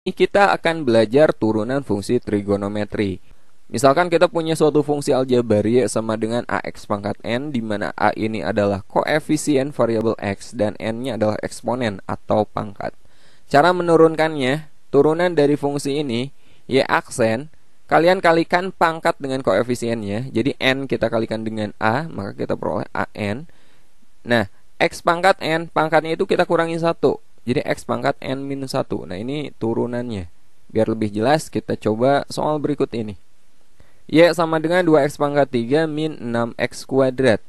Ini kita akan belajar turunan fungsi trigonometri. Misalkan kita punya suatu fungsi aljabaria sama dengan ax pangkat n, di mana a ini adalah koefisien variabel x dan n-nya adalah eksponen atau pangkat. Cara menurunkannya, turunan dari fungsi ini, y aksen, kalian kalikan pangkat dengan koefisiennya. Jadi n kita kalikan dengan a, maka kita peroleh an. Nah, x pangkat n, pangkatnya itu kita kurangi 1. Jadi x pangkat n minus 1. Nah, ini turunannya. Biar lebih jelas, kita coba soal berikut ini. Y sama dengan 2x pangkat 3 min 6x kuadrat.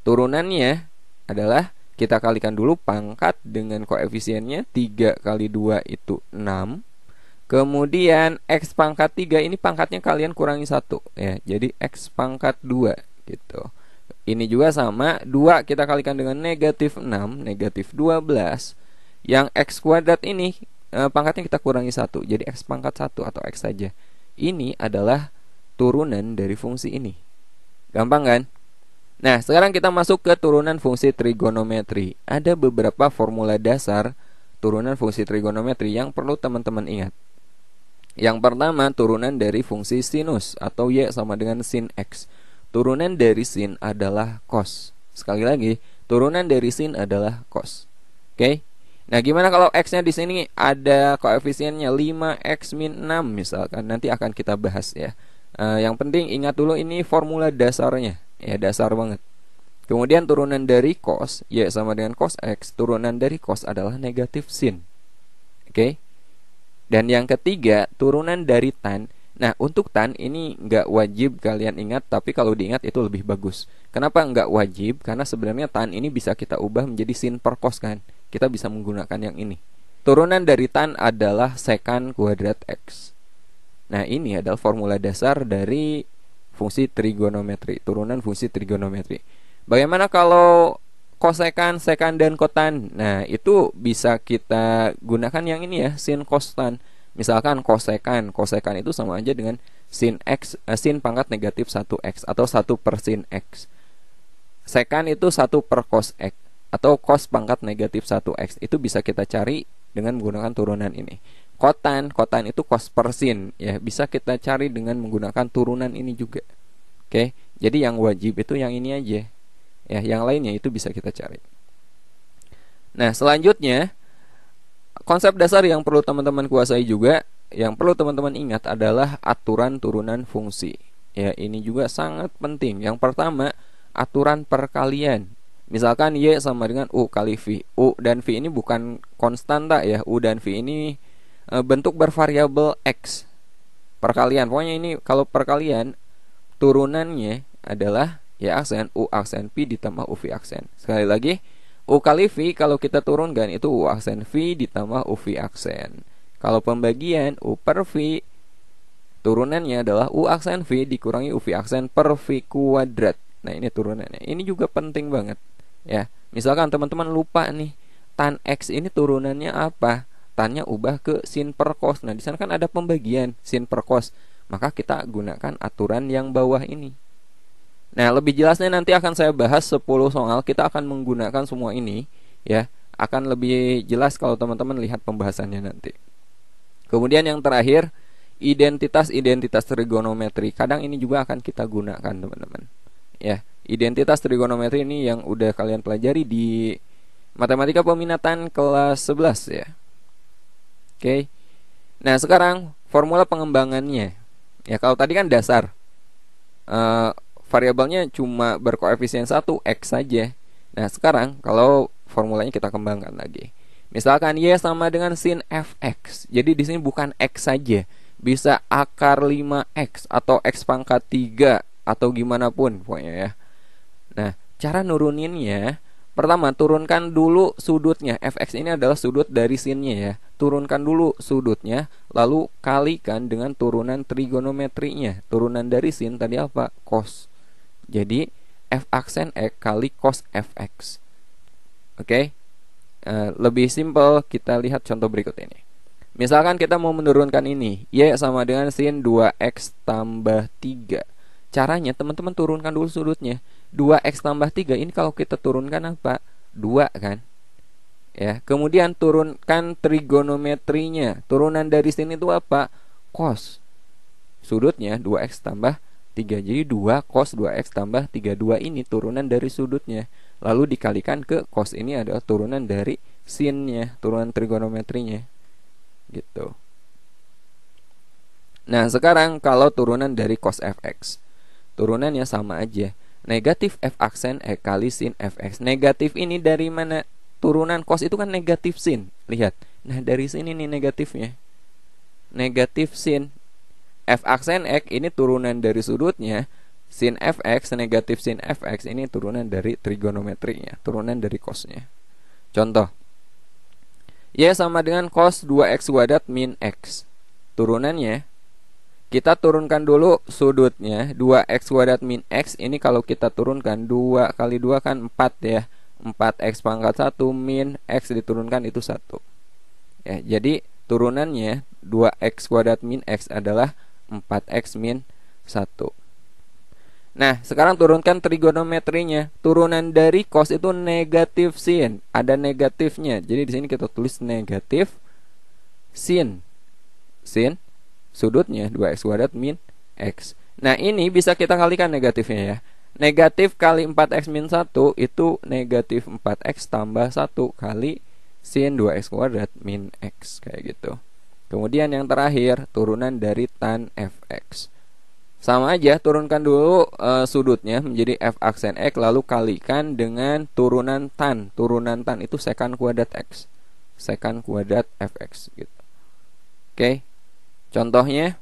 Turunannya adalah kita kalikan dulu pangkat dengan koefisiennya. 3 kali 2 itu 6. Kemudian x pangkat 3 ini pangkatnya kalian kurangi 1 ya. Jadi x pangkat 2 gitu. Ini juga sama, 2 kita kalikan dengan negatif 6, negatif 12. Yang x kuadrat ini pangkatnya kita kurangi 1, jadi x pangkat 1 atau x saja. Ini adalah turunan dari fungsi ini. Gampang kan? Nah, sekarang kita masuk ke turunan fungsi trigonometri. Ada beberapa formula dasar turunan fungsi trigonometri yang perlu teman-teman ingat. Yang pertama, turunan dari fungsi sinus atau y sama dengan sin x. Turunan dari sin adalah cos. Sekali lagi, turunan dari sin adalah cos. Oke? Nah, gimana kalau x-nya di sini ada koefisiennya 5x min 6 misalkan. Nanti akan kita bahas ya. Yang penting ingat dulu ini formula dasarnya. Ya, dasar banget. Kemudian turunan dari cos, y sama dengan cos x. Turunan dari cos adalah negatif sin. Oke? Dan yang ketiga, turunan dari tan. Nah, untuk tan ini nggak wajib kalian ingat, tapi kalau diingat itu lebih bagus. Kenapa nggak wajib? Karena sebenarnya tan ini bisa kita ubah menjadi sin per cos kan. Kita bisa menggunakan yang ini. Turunan dari tan adalah sekan kuadrat x. Nah, ini adalah formula dasar dari fungsi trigonometri, turunan fungsi trigonometri. Bagaimana kalau kosekan, sekan, dan kotan? Nah, itu bisa kita gunakan yang ini ya, sin cos tan. Misalkan kosekan, kosekan itu sama aja dengan sin x, sin pangkat negatif 1x atau 1 per sin x. Sekan itu 1 per cos x atau cos pangkat negatif 1x. Itu bisa kita cari dengan menggunakan turunan ini. Kotan, kotan itu cos per sin ya, bisa kita cari dengan menggunakan turunan ini juga. Oke, jadi yang wajib itu yang ini aja. Ya, yang lainnya itu bisa kita cari. Nah, selanjutnya konsep dasar yang perlu teman-teman kuasai juga, yang perlu teman-teman ingat adalah aturan turunan fungsi. Ya, ini juga sangat penting. Yang pertama, aturan perkalian. Misalkan y sama dengan u kali v. U dan v ini bukan konstanta ya. U dan v ini bentuk bervariabel x. Perkalian. Pokoknya ini kalau perkalian turunannya adalah y aksen u aksen v ditambah u v aksen. Sekali lagi, u kali v kalau kita turunkan itu u aksen v ditambah u v aksen. Kalau pembagian u per v turunannya adalah u aksen v dikurangi u v aksen per v kuadrat. Nah, ini turunannya. Ini juga penting banget ya. Misalkan teman-teman lupa nih, tan x ini turunannya apa? Tannya ubah ke sin per cos. Nah, di sana kan ada pembagian sin per cos. Maka kita gunakan aturan yang bawah ini. Nah, lebih jelasnya nanti akan saya bahas 10 soal. Kita akan menggunakan semua ini ya. Akan lebih jelas kalau teman-teman lihat pembahasannya nanti. Kemudian yang terakhir, identitas-identitas trigonometri. Kadang ini juga akan kita gunakan, teman-teman. Ya, identitas trigonometri ini yang udah kalian pelajari di matematika peminatan kelas 11 ya. Oke. Nah, sekarang formula pengembangannya. Ya, kalau tadi kan dasar. Variabelnya cuma berkoefisien 1 x saja. Nah, sekarang kalau formulanya kita kembangkan lagi. Misalkan y sama dengan sin fx. Jadi di sini bukan x saja, bisa akar 5x atau x pangkat 3 atau gimana pun pokoknya ya. Nah, cara nuruninnya, pertama turunkan dulu sudutnya. Fx ini adalah sudut dari sinnya ya. Turunkan dulu sudutnya, lalu kalikan dengan turunan trigonometrinya. Turunan dari sin tadi apa? Cos. Jadi f aksen x kali cos fx. Oke? Lebih simpel, kita lihat contoh berikut ini. Misalkan kita mau menurunkan ini, y sama dengan sin 2x tambah 3. Caranya teman-teman turunkan dulu sudutnya. 2x tambah 3 ini kalau kita turunkan apa? 2 kan? Ya, kemudian turunkan trigonometrinya. Turunan dari sin itu apa? Cos. Sudutnya 2x tambah 3. Jadi 2 cos 2x tambah 3. 2 ini turunan dari sudutnya. Lalu dikalikan ke cos ini adalah turunan dari sinnya, turunan trigonometrinya. Gitu. Nah, sekarang kalau turunan dari cos fx, turunannya sama aja. Negatif f aksen kali sin fx. Negatif ini dari mana? Turunan cos itu kan negatif sin. Lihat. Nah, dari sini nih negatifnya. Negatif sin f aksen x ini turunan dari sudutnya. Sin fx, negatif sin fx ini turunan dari trigonometrinya, turunan dari cosnya. Contoh. Y sama dengan cos 2x kuadrat min x. Turunannya kita turunkan dulu sudutnya. 2x kuadrat min x ini kalau kita turunkan 2 kali 2 kan 4 ya. 4x pangkat 1 min x diturunkan itu 1 ya. Jadi turunannya 2x kuadrat min x adalah 4x min 1. Nah, sekarang turunkan trigonometrinya. Turunan dari cos itu negatif sin, ada negatifnya. Jadi di sini kita tulis negatif sin. Sin sudutnya 2x kuadrat min x. Nah, ini bisa kita kalikan negatifnya ya. Negatif kali 4x min 1 itu negatif 4x tambah 1 kali sin 2x kuadrat min x. Kayak gitu. Kemudian yang terakhir, turunan dari tan fx. Sama aja, turunkan dulu sudutnya menjadi f aksen x, lalu kalikan dengan turunan tan. Turunan tan itu sekan kuadrat x. Sekan kuadrat fx gitu. Oke. Contohnya,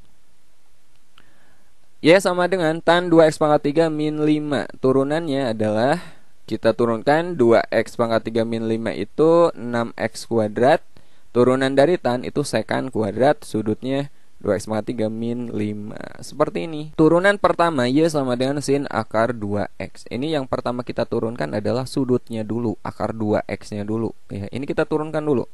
Y sama dengan tan 2x pangkat 3 min 5. Turunannya adalah kita turunkan 2x pangkat 3 min 5 itu 6x kuadrat. Turunan dari tan itu sekan kuadrat, sudutnya 2x pangkat 3 min 5. Seperti ini. Turunan pertama Y sama dengan sin akar 2x. Ini yang pertama kita turunkan adalah sudutnya dulu, akar 2x-nya dulu. Ya, ini kita turunkan dulu.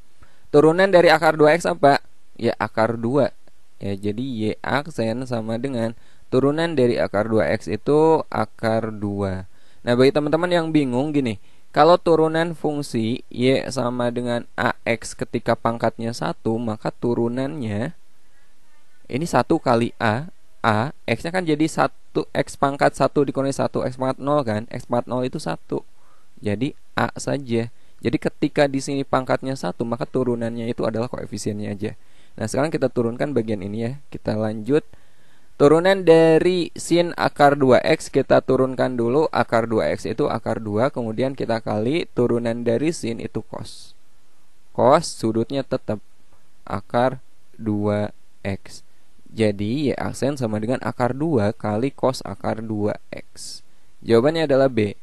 Turunan dari akar 2x apa? Ya, akar 2. Ya, jadi Y aksen sama dengan turunan dari akar 2x itu akar 2. Nah, bagi teman-teman yang bingung gini, kalau turunan fungsi Y sama dengan AX ketika pangkatnya 1, maka turunannya ini 1 kali A, X-nya kan jadi 1, X pangkat 1 dikurangi 1, X pangkat 0 kan, X pangkat 0 itu 1. Jadi A saja. Jadi ketika di sini pangkatnya 1, maka turunannya itu adalah koefisiennya aja. Nah, sekarang kita turunkan bagian ini ya. Kita lanjut. Turunan dari sin akar 2x kita turunkan dulu. Akar 2x itu akar 2. Kemudian kita kali turunan dari sin itu cos. Cos sudutnya tetap akar 2x. Jadi Y aksen sama dengan akar 2 kali cos akar 2x. Jawabannya adalah B.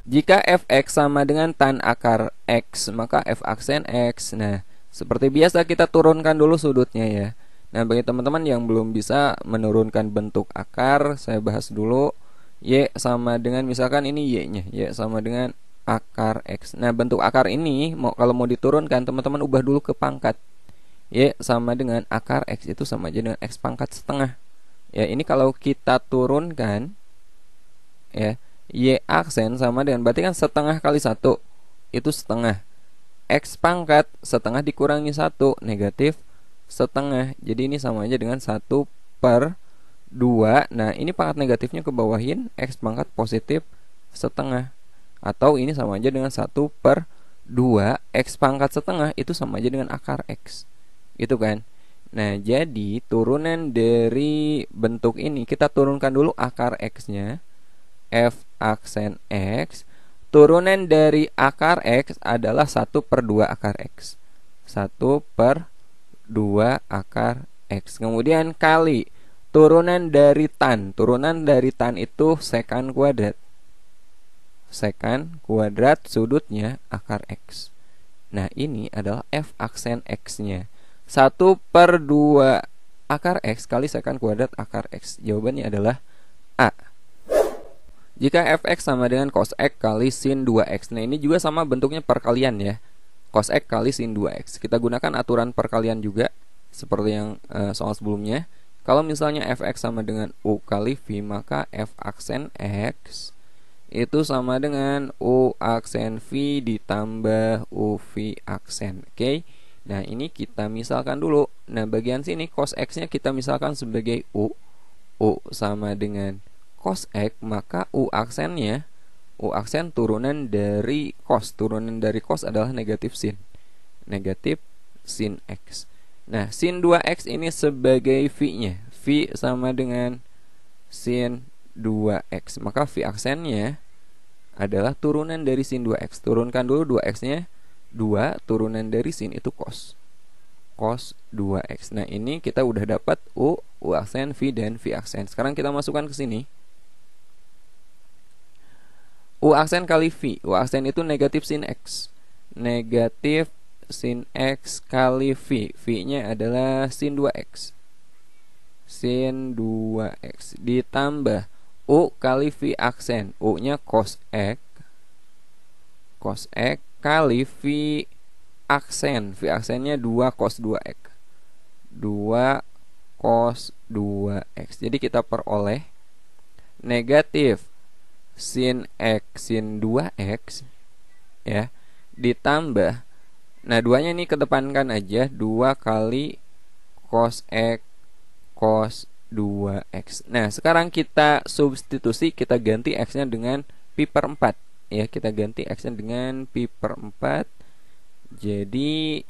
Jika fx sama dengan tan akar x, maka f aksen x. Nah, seperti biasa kita turunkan dulu sudutnya ya. Nah, bagi teman-teman yang belum bisa menurunkan bentuk akar, saya bahas dulu. Y sama dengan, misalkan ini Y-nya, Y sama dengan akar X. Nah, bentuk akar ini kalau mau diturunkan, teman-teman ubah dulu ke pangkat. Y sama dengan akar X itu sama aja dengan X pangkat setengah. Ya, ini kalau kita turunkan ya, Y aksen sama dengan, berarti kan setengah kali 1 itu setengah. X pangkat setengah dikurangi 1, negatif setengah. Jadi ini sama aja dengan 1/2. Nah, ini pangkat negatifnya ke bawahin, X pangkat positif setengah. Atau ini sama aja dengan 1/2. X pangkat setengah itu sama aja dengan akar X. Gitu kan. Nah, jadi turunan dari bentuk ini, kita turunkan dulu akar X-nya, F aksen X. Turunan dari akar X adalah 1/2 akar X. 1/2 akar X. Kemudian kali turunan dari tan. Turunan dari tan itu sekan kuadrat. Sekan kuadrat sudutnya akar X. Nah, ini adalah F aksen X-nya. 1/2 akar X kali sekan kuadrat akar X. Jawabannya adalah A. Jika fx sama dengan cos x kali sin 2x. Nah, ini juga sama bentuknya perkalian ya. Cos x kali sin 2x. Kita gunakan aturan perkalian juga seperti yang soal sebelumnya. Kalau misalnya fx sama dengan u kali v, maka f aksen x itu sama dengan U aksen V ditambah UV aksen. Oke. Nah, ini kita misalkan dulu. Nah, bagian sini cos X-nya kita misalkan sebagai U. U sama dengan cos X, maka U aksen turunan dari cos. Turunan dari cos adalah negatif sin. Negatif sin X. Nah, sin 2X ini sebagai V-nya. V sama dengan sin 2X. Maka V aksennya adalah turunan dari sin 2X. Turunkan dulu 2X-nya. 2 turunan dari sin itu cos. Cos 2X. Nah, ini kita udah dapat U aksen, V, dan V aksen. Sekarang kita masukkan ke sini. U aksen kali V. U aksen itu negatif sin X. Negatif sin X kali V. V-nya adalah sin 2X. Sin 2X ditambah U kali V aksen. U-nya cos X. Cos X kali V aksen. V aksennya 2 cos 2X. 2 cos 2X. Jadi kita peroleh negatif sin X sin 2X ya, ditambah, nah 2-nya ini kedepankan aja, 2 kali cos X cos 2X. Nah, sekarang kita substitusi, kita ganti X-nya dengan pi per 4 ya, kita ganti X-nya dengan pi per 4. Jadi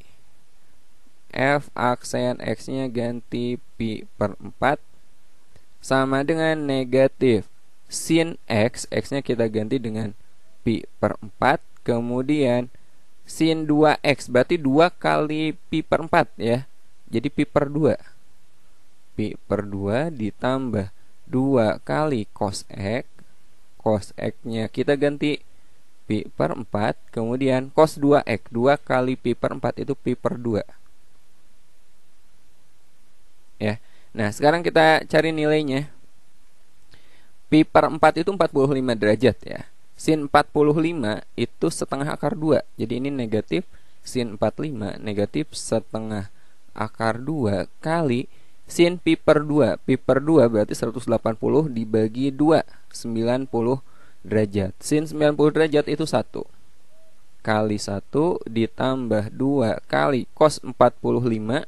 F aksen X-nya ganti pi per 4 sama dengan negatif sin X. X-nya kita ganti dengan pi per 4. Kemudian sin 2X, berarti 2 kali pi per 4 ya. Jadi pi per 2. Pi per 2 ditambah 2 kali cos X. Cos X-nya kita ganti pi per 4. Kemudian cos 2X, 2 kali pi per 4 itu pi per 2 ya. Nah, sekarang kita cari nilainya. Pi per 4 itu 45 derajat ya. Sin 45 itu setengah akar 2. Jadi ini negatif sin 45 negatif setengah akar 2 kali sin pi per 2. Pi per 2 berarti 180 dibagi 2, 90 derajat. Sin 90 derajat itu 1 kali 1 ditambah 2 kali cos 45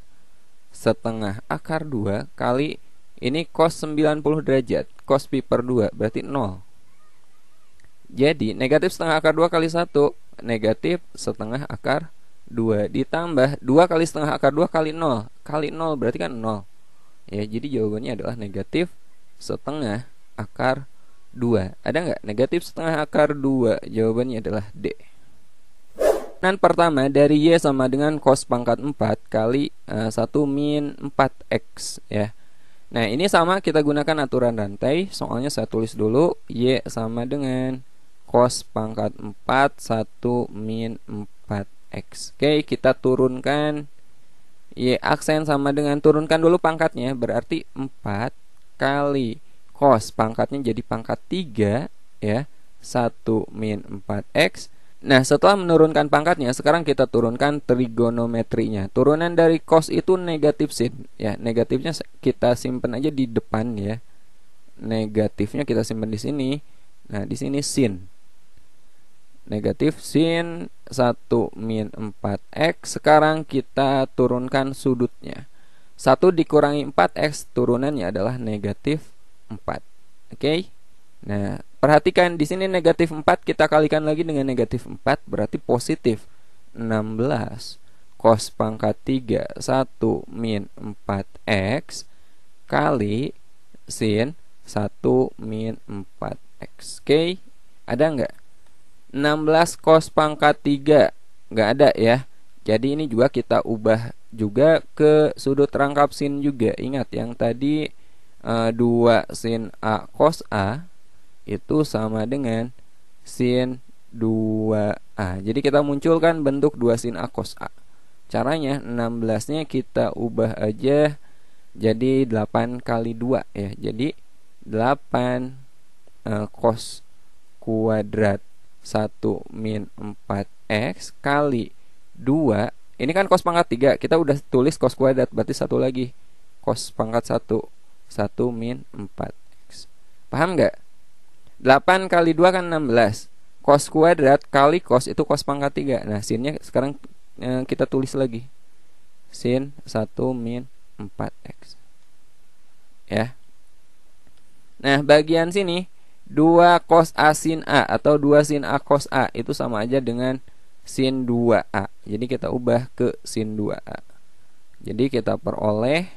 setengah akar 2 kali ini cos 90 derajat. Cos pi per 2 berarti 0. Jadi negatif setengah akar 2 kali 1 negatif setengah akar 2 ditambah 2 kali setengah akar 2 kali 0. Kali 0 berarti kan 0 ya, jadi jawabannya adalah negatif setengah akar 2. Ada nggak negatif setengah akar 2? Jawabannya adalah D. Nah, pertama dari Y sama dengan cos pangkat 4 kali 1 min 4X ya. Nah, ini sama, kita gunakan aturan rantai. Soalnya saya tulis dulu Y sama dengan cos pangkat 4 1 min 4X. Oke, kita turunkan Y aksen sama dengan, turunkan dulu pangkatnya, berarti 4 kali cos pangkatnya jadi pangkat 3 ya, 1 min 4X. Nah, setelah menurunkan pangkatnya, sekarang kita turunkan trigonometrinya. Turunan dari cos itu negatif sin ya. Negatifnya kita simpan aja di depan ya. Negatifnya kita simpan di sini. Nah, di sini sin. Negatif sin 1 min 4X. Sekarang kita turunkan sudutnya. 1 dikurangi 4X, turunannya adalah negatif 4. Oke. Nah, perhatikan di sini negatif 4 kita kalikan lagi dengan negatif 4 berarti positif 16 cos pangkat 3 1 min 4X kali sin 1 min 4X. Oke, ada nggak? 16 cos pangkat 3 nggak ada ya. Jadi ini juga kita ubah juga ke sudut rangkap sin juga. Ingat yang tadi 2 sin A cos A itu sama dengan sin 2A. Jadi kita munculkan bentuk 2 sin A cos A. Caranya 16-nya kita ubah aja jadi 8 kali 2 ya. Jadi 8 cos kuadrat 1 min 4X kali 2. Ini kan cos pangkat 3, kita udah tulis cos kuadrat, berarti satu lagi cos pangkat 1 1 min 4X. Paham nggak? 8 kali 2 kan 16. Cos kuadrat kali cos itu cos pangkat 3. Nah, sinnya sekarang kita tulis lagi. Sin 1 min 4x. Ya. Nah, bagian sini 2 cos A sin A atau 2 sin A cos A itu sama aja dengan sin 2A. Jadi kita ubah ke sin 2A. Jadi kita peroleh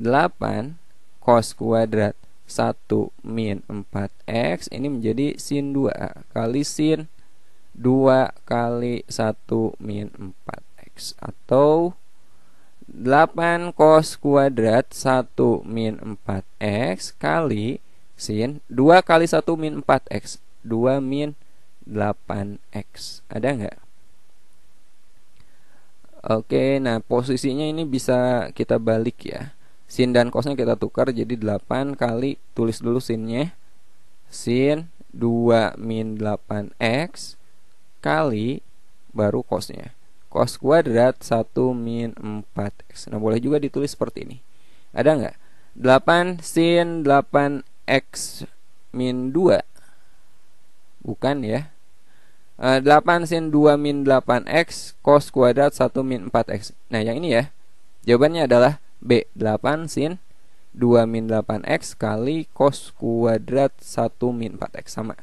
8 cos kuadrat 1 min 4x ini menjadi sin 2A kali sin 2 kali 1 min 4x, atau 8 cos kuadrat 1 min 4x kali sin 2 kali 1 min 4x, 2 min 8x. Ada nggak? Oke, nah posisinya ini bisa kita balik ya. Sin dan cosnya kita tukar jadi 8 kali, tulis dulu sinnya, sin 2 min 8x kali baru cosnya, cos kuadrat 1 min 4x. Nah, boleh juga ditulis seperti ini. Ada nggak? 8 sin 8x min 2. Bukan ya. 8 sin 2 min 8x cos kuadrat 1 min 4x. Nah, yang ini ya. Jawabannya adalah B, 8 sin 2 min 8x kali cos kuadrat 1 min 4x. Sama.